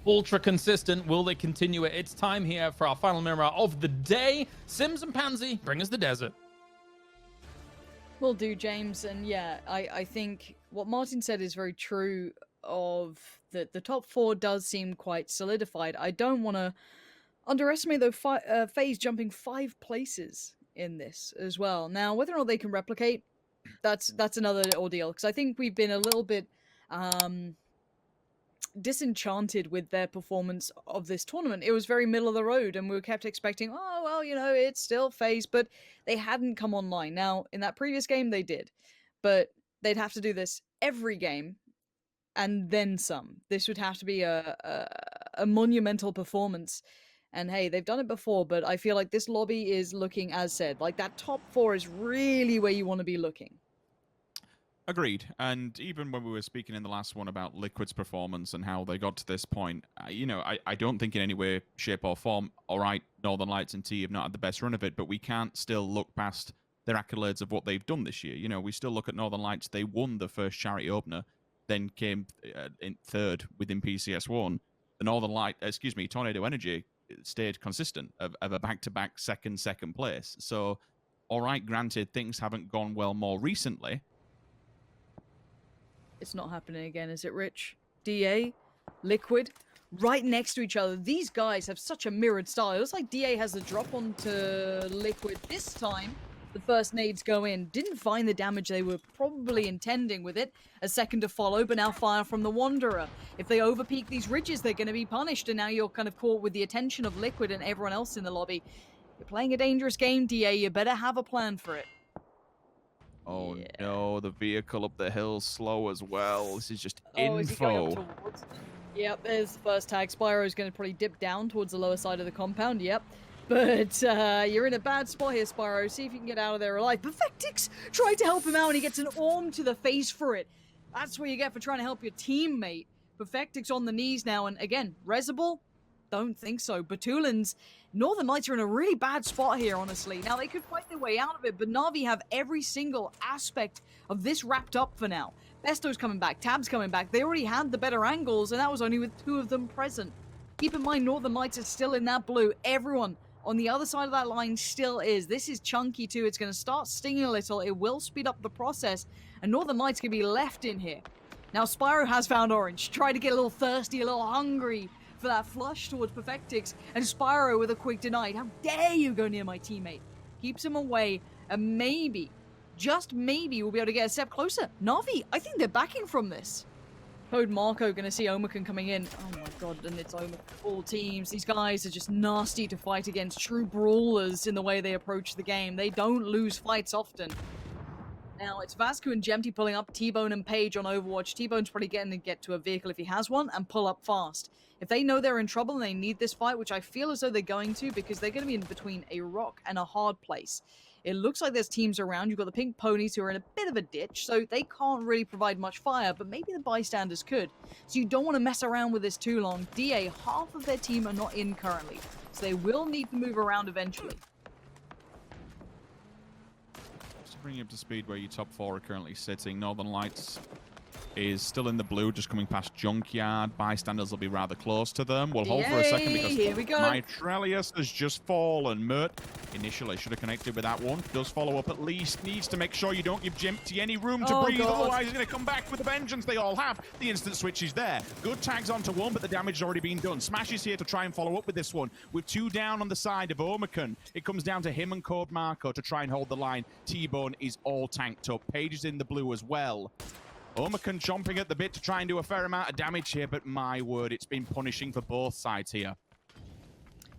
ultra consistent. Will they continue it? It's time here for our final mirror of the day. Sims and Pansy, bring us the desert. Will do, James. And yeah, I think what Martin said is very true of the top 4 does seem quite solidified. I don't want to underestimate though FaZe jumping 5 places in this as well. Now, whether or not they can replicate, that's another ordeal, because I think we've been a little bit disenchanted with their performance of this tournament. It was very middle of the road, and we were kept expecting, oh well, you know, it's still FaZe, but they hadn't come online. Now, in that previous game, they did, but they'd have to do this every game, and then some. This would have to be a monumental performance. And hey, they've done it before, but I feel like this lobby is looking, as said, like that top 4 is really where you want to be looking. Agreed. And even when we were speaking in the last one about Liquid's performance and how they got to this point, you know, I don't think in any way, shape or form, all right, Northern Lights and T have not had the best run of it, but we can't still look past their accolades of what they've done this year. You know, we still look at Northern Lights. They won the first charity opener, then came in third within PCS1. The Northern Light, Tornado Energy stayed consistent of a back-to-back second place. So, all right, granted, things haven't gone well more recently. It's not happening again, is it, Rich? DA, Liquid, right next to each other. These guys have such a mirrored style. It looks like DA has the drop onto Liquid this time. The first nades go in. Didn't find the damage they were probably intending with it. A second to follow, but now fire from the Wanderer. If they overpeak these ridges, they're going to be punished, and now you're kind of caught with the attention of Liquid and everyone else in the lobby. You're playing a dangerous game, DA. You better have a plan for it. Oh yeah. No, the vehicle up the hill slow as well. This is just info. Is he going up towards? Yep, there's the first tag. Spyro's going to probably dip down towards the lower side of the compound. Yep. But you're in a bad spot here, Spyro. See if you can get out of there alive. Perfectix tried to help him out, and he gets an orm to the face for it. That's what you get for trying to help your teammate. Perfectix on the knees now, and again, Resable? Don't think so. Batulins, Northern Lights are in a really bad spot here, honestly. Now, they could fight their way out of it, but Na'Vi have every single aspect of this wrapped up for now. Besto's coming back, Tab's coming back. They already had the better angles, and that was only with 2 of them present. Keep in mind, Northern Lights is still in that blue. Everyone on the other side of that line still is. This is chunky too. It's going to start stinging a little. It will speed up the process, and Northern Lights can be left in here. Now, Spyro has found Orange. Try to get a little thirsty, a little hungry for that flush towards Perfectix, and Spyro with a quick denied. How dare you go near my teammate? Keeps him away, and maybe, just maybe, we'll be able to get a step closer. Na'Vi, I think they're backing from this. Code Marco gonna see Omakan coming in. Oh my god, and it's Omakan. All teams. These guys are just nasty to fight against. True brawlers in the way they approach the game. They don't lose fights often. Now, it's Vasco and Jemty pulling up T-Bone and Paige on Overwatch. T-Bone's probably getting to get to a vehicle if he has one and pull up fast. If they know they're in trouble and they need this fight, which I feel as though they're going to, because they're going to be in between a rock and a hard place. It looks like there's teams around. You've got the pink ponies who are in a bit of a ditch, so they can't really provide much fire, but maybe the bystanders could. So you don't want to mess around with this too long. DA, half of their team are not in currently, so they will need to move around eventually. Just to bring you up to speed where your top 4 are currently sitting, Northern Lights is still in the blue, just coming past Junkyard. Bystanders will be rather close to them. We'll hold for a second because here we go. Mitrelius has just fallen. Mert initially should have connected with that one. Does follow up at least. Needs to make sure you don't give Jempty any room to breathe. God. Otherwise, he's going to come back with a vengeance. They all have. The instant switch is there. Good tags onto one, but the damage has already been done. Smash is here to try and follow up with this one. With 2 down on the side of Omakan, it comes down to him and Code Marco to try and hold the line. T-Bone is all tanked up. Paige is in the blue as well. Omakan chomping at the bit to try and do a fair amount of damage here, but my word, it's been punishing for both sides here.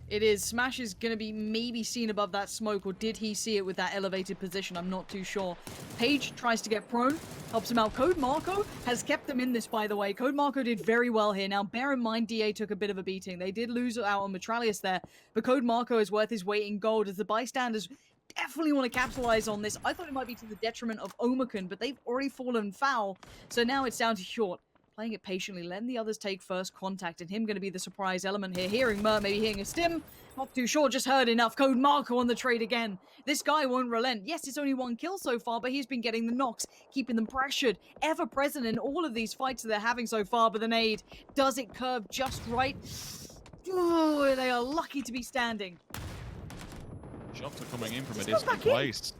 It is. Smash is going to be maybe seen above that smoke, or did he see it with that elevated position? I'm not too sure. Paige tries to get prone, helps him out. Code Marco has kept them in this, by the way. Code Marco did very well here. Now, bear in mind, DA took a bit of a beating. They did lose out on Mitralius there, but Code Marco is worth his weight in gold as the bystanders definitely want to capitalize on this. I thought it might be to the detriment of Omakan, but they've already fallen foul. So now it's down to Short. playing it patiently, letting the others take first contact, and him going to be the surprise element here. Hearing Mert, maybe hearing a stim, not too sure, just heard enough. Code Marco on the trade again. This guy won't relent. Yes, it's only 1 kill so far, but he's been getting the knocks, keeping them pressured, ever present in all of these fights that they're having so far. But the nade, does it curve just right? Oh, they are lucky to be standing. Shots are coming in from a distant place.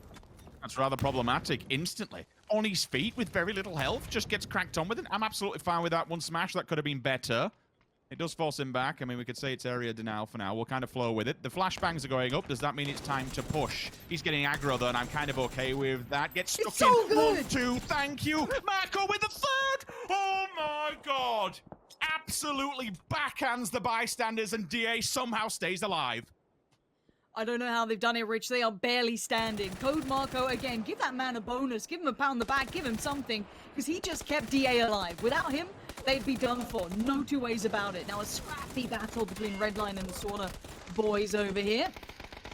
That's rather problematic. Instantly on his feet with very little health, just gets cracked on with it. I'm absolutely fine with that one smash. That could have been better. It does force him back. I mean, we could say it's area denial for now. We'll kind of flow with it. The flashbangs are going up. Does that mean it's time to push? He's getting aggro, though, and I'm kind of okay with that. Gets stuck it's so in. Good. 1, 2, thank you. Marco with the third. Oh, my God. Absolutely backhands the bystanders, and DA somehow stays alive. I don't know how they've done it, Rich. They are barely standing. Code Marco, again, give that man a bonus. Give him a pat on the back. Give him something. Because he just kept DA alive. Without him, they'd be done for. No two ways about it. Now, a scrappy battle between Redline and the Sauna boys over here.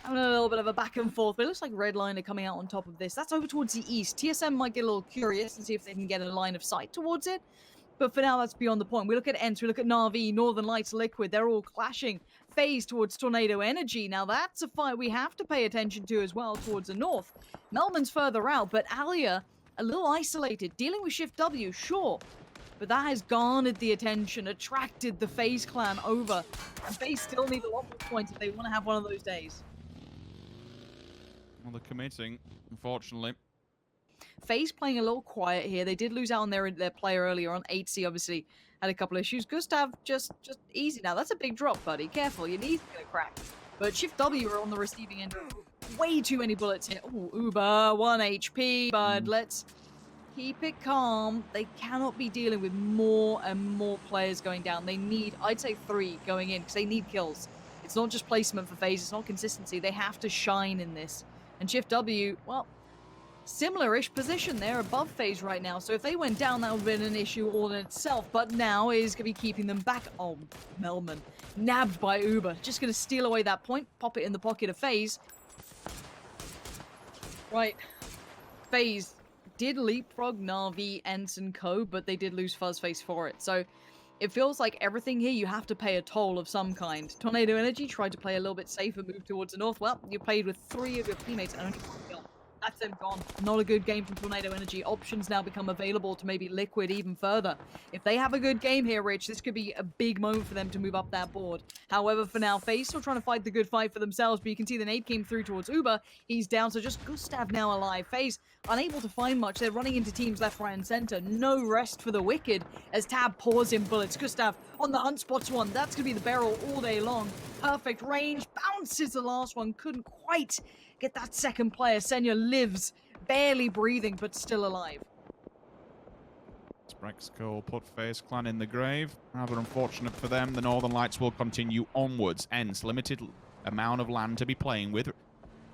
Having a little bit of a back and forth, but it looks like Redline are coming out on top of this. That's over towards the east. TSM might get a little curious and see if they can get a line of sight towards it. But for now, that's beyond the point. We look at Ents, we look at Na'Vi, Northern Lights, Liquid. They're all clashing. Phase towards Tornado Energy. Now, that's a fight we have to pay attention to as well towards the north. Melman's further out, but Alia, a little isolated. Dealing with Shift W, sure. But that has garnered the attention, attracted the FaZe clan over. And FaZe still need a lot more points if they want to have one of those days. Well, they're committing, unfortunately. FaZe playing a little quiet here. They did lose out on their player earlier on. 8C obviously had a couple of issues. Gustav just easy now. That's a big drop, buddy. Careful, your knee's gonna crack. But Shift W are on the receiving end. Way too many bullets here. Oh, Uber, 1 HP, but let's keep it calm. They cannot be dealing with more and more players going down. They need, I'd say 3 going in, because they need kills. It's not just placement for FaZe, it's not consistency. They have to shine in this. And Shift W, well, similar-ish position there above FaZe right now. So if they went down, that would have been an issue all in itself. But now is going to be keeping them back. Oh, Melman. Nabbed by Uber. Just going to steal away that point. Pop it in the pocket of FaZe. Right. FaZe did leapfrog Na'Vi, Ents, and Co, but they did lose Fuzzface for it. So it feels like everything here you have to pay a toll of some kind. Tornado Energy tried to play a little bit safer, move towards the north. Well, you played with 3 of your teammates and only 1 kill. That's them gone. Not a good game from Tornado Energy. Options now become available to maybe Liquid even further. If they have a good game here, Rich, this could be a big moment for them to move up that board. However, for now, FaZe still trying to fight the good fight for themselves, but you can see the nade came through towards Uber. He's down, so just Gustav now alive. FaZe unable to find much. They're running into teams left, right, and center. No rest for the Wicked as Tab pours in bullets. Gustav on the hunt, spots one. That's going to be the barrel all day long. Perfect range. Bounces the last one. Couldn't quite get that second player. Senya lives, barely breathing, but still alive. Sprexco put FaZe clan in the grave. Rather unfortunate for them. The Northern Lights will continue onwards. Ends limited amount of land to be playing with.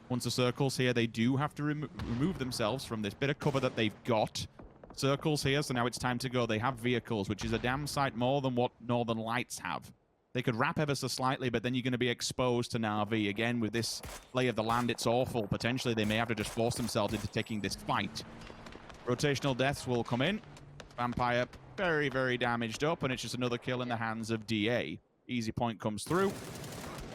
Once the circles here, they do have to remove themselves from this bit of cover that they've got. Circles here, so now it's time to go. They have vehicles, which is a damn sight more than what Northern Lights have. They could wrap ever so slightly, but then you're going to be exposed to Na'Vi. Again, with this lay of the land, it's awful. Potentially, they may have to just force themselves into taking this fight. Rotational deaths will come in. Vampire very, very damaged up, and it's just another kill in the hands of DA. Easy point comes through.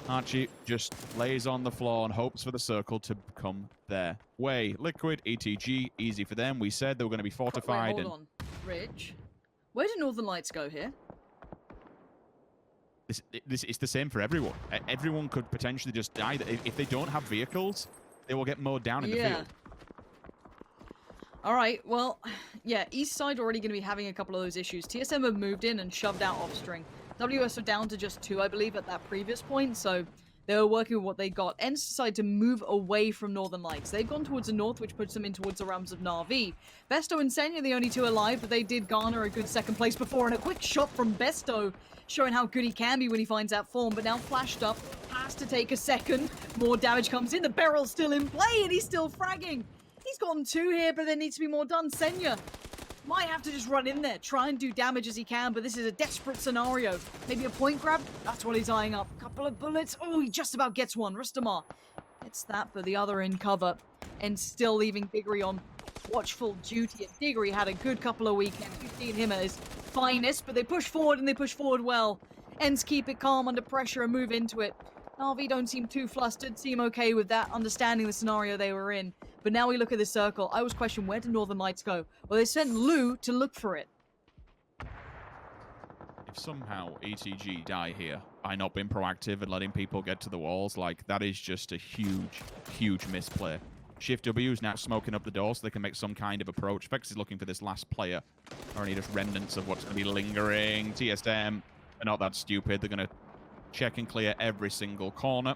Archie just lays on the floor and hopes for the circle to come their way. Liquid, ETG, easy for them. We said they were going to be fortified. Wait, hold on. Rich, where do Northern Lights go here? It's the same for everyone. Everyone could potentially just die. If they don't have vehicles, they will get mowed down in the field. All right, well, yeah, East Side already going to be having a couple of those issues. TSM have moved in and shoved out Offstring. WS are down to just 2, I believe, at that previous point, so they were working with what they got. Ents decided to move away from Northern Lights. They've gone towards the north, which puts them in towards the realms of Na'Vi. Besto and Senya, the only 2 alive, but they did garner a good second place before, and a quick shot from Besto, showing how good he can be when he finds that form, but now flashed up, has to take a second. More damage comes in, the barrel's still in play, and he's still fragging. He's gotten 2 here, but there needs to be more done. Senya might have to just run in there, try and do damage as he can, but this is a desperate scenario. Maybe a point grab? That's what he's eyeing up. Couple of bullets. Oh, he just about gets one. Ristamar gets that, but the other in cover, and still leaving Biggery on watchful duty. And Diggory had a good couple of weekends. You've seen him at his finest, but they push forward and they push forward well. Ents keep it calm under pressure and move into it. RV don't seem too flustered, seem okay with that, understanding the scenario they were in. But now we look at the circle. I was questioning, where did Northern Lights go? Well, they sent Lou to look for it. If somehow ETG die here by not being proactive and letting people get to the walls, like, that is just a huge, huge misplay. Shift W is now smoking up the door so they can make some kind of approach. Vex is looking for this last player. Or any just remnants of what's going to be lingering. TSM are not that stupid. They're going to check and clear every single corner.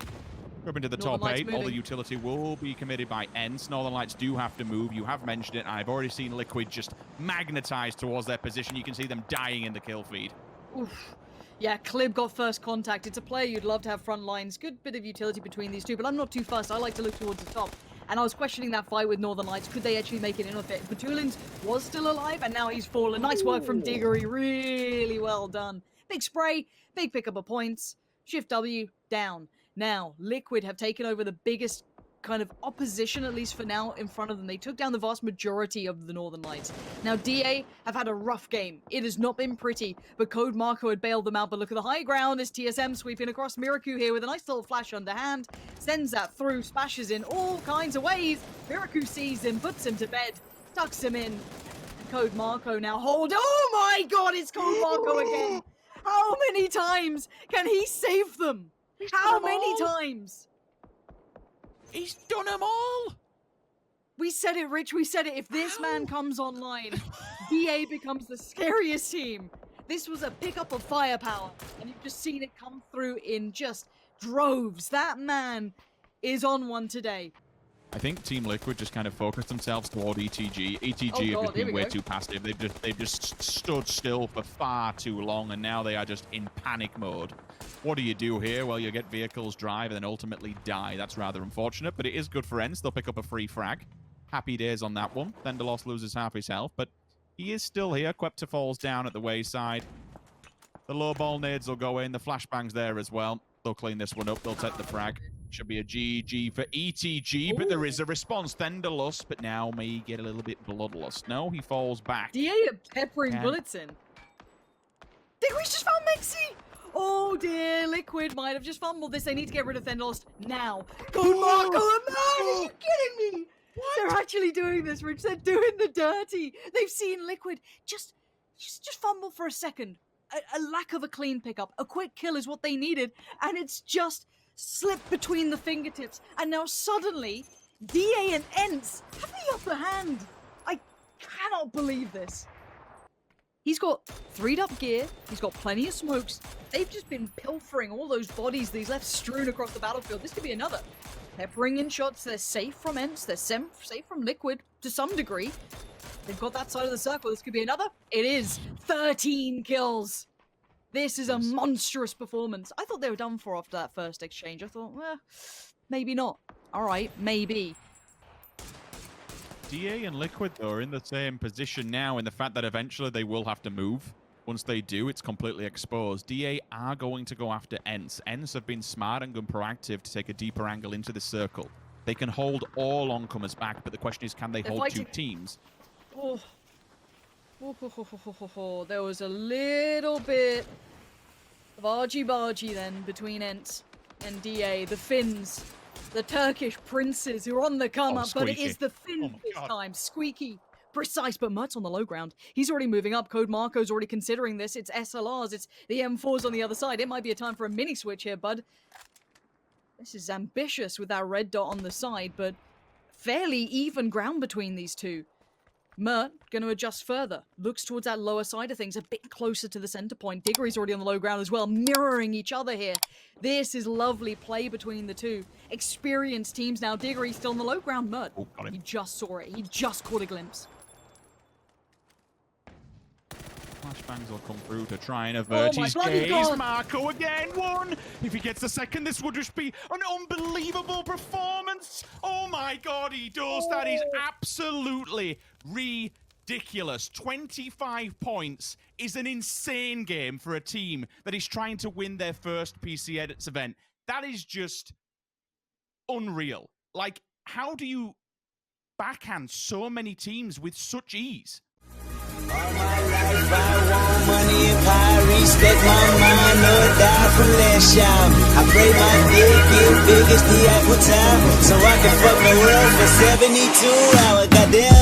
Up into the top 8. All the utility will be committed by Ents. Northern Lights do have to move. You have mentioned it. I've already seen Liquid just magnetize towards their position. You can see them dying in the kill feed. Oof. Yeah, Clib got first contact. It's a player you'd love to have front lines. Good bit of utility between these two, but I'm not too fussed. I like to look towards the top. And I was questioning that fight with Northern Lights. Could they actually make it in with it? Batulins was still alive, and now he's fallen. Nice work from Diggory. Really well done. Big spray, big pickup of points. Shift W, down. Now, Liquid have taken over the biggest kind of opposition, at least for now, in front of them. They took down the vast majority of the Northern Lights. Now, DA have had a rough game. It has not been pretty, but Code Marco had bailed them out. But look at the high ground as TSM sweeping across. Miraku here with a nice little flash underhand. Sends that through, splashes in all kinds of ways. Miraku sees him, puts him to bed, tucks him in. Code Marco now hold. Oh my god, it's Code Marco again! How many times can he save them? How many times? He's done them all! We said it, Rich, we said it. If this man comes online, DA becomes the scariest team. This was a pickup of firepower, and you've just seen it come through in just droves. That man is on one today. I think Team Liquid just kind of focused themselves toward ETG. ETG have just been way too passive. They've just stood still for far too long, and now they are just in panic mode. What do you do here? Well, you get vehicles drive and then ultimately die. That's rather unfortunate, but it is good for Ents. They'll pick up a free frag. Happy days on that one. Thendalos loses half his health, but he is still here. Quepta falls down at the wayside. The low ball nades will go in. The flashbang's there as well. They'll clean this one up. They'll take the frag. Should be a GG for ETG, but there is a response. Thendalos, but now may get a little bit bloodlust. No, he falls back. DA are peppering bullets in. Think we just found Mexi! Oh dear, Liquid might have just fumbled this. They need to get rid of Thendalos now. Code Marco, man! Are you kidding me? What? They're actually doing this, Rich. They're doing the dirty. They've seen Liquid just fumble for a second. A lack of a clean pickup. A quick kill is what they needed, and it's just slipped between the fingertips. And now suddenly, DA and Ents have the upper hand. I cannot believe this. He's got 3'd up gear. He's got plenty of smokes. They've just been pilfering all those bodies that he's left strewn across the battlefield. This could be another. Peppering in shots. They're safe from Ents. They're safe from Liquid to some degree. They've got that side of the circle. This could be another. It is 13 kills. This is a monstrous performance. I thought they were done for after that first exchange. I thought, well, maybe not. All right, maybe. DA and Liquid, though, are in the same position now in the fact that eventually they will have to move. Once they do, it's completely exposed. DA are going to go after Ents. Ents have been smart and proactive to take a deeper angle into the circle. They can hold all oncomers back, but the question is, can they hold two teams? Oh. There was a little bit of argy-bargy then between Ents and DA. The Finns, the Turkish princes who are on the come up, but it is the Finns this time. Squeaky, precise, but Mert's on the low ground. He's already moving up. Code Marco's already considering this. It's SLRs, it's the M4s on the other side. It might be a time for a mini switch here, bud. This is ambitious with that red dot on the side, but fairly even ground between these two. Mert going to adjust further. Looks towards that lower side of things, a bit closer to the center point. Diggory's already on the low ground as well, mirroring each other here. This is lovely play between the two. Experienced teams now. Diggory still on the low ground. Mert, he just saw it. He just caught a glimpse. Flashbangs will come through to try and avert his gaze. Marco again, one! If he gets the second, this would just be an unbelievable performance! Oh my god, he does! That is absolutely ridiculous. 25 points is an insane game for a team that is trying to win their first PCS event. That is just unreal. Like, how do you backhand so many teams with such ease. All my life I want money and power, respect my mind, no die from last child. I pray my dick get big as the Apple Tower, so I can fuck the world for 72 hours. Goddamn.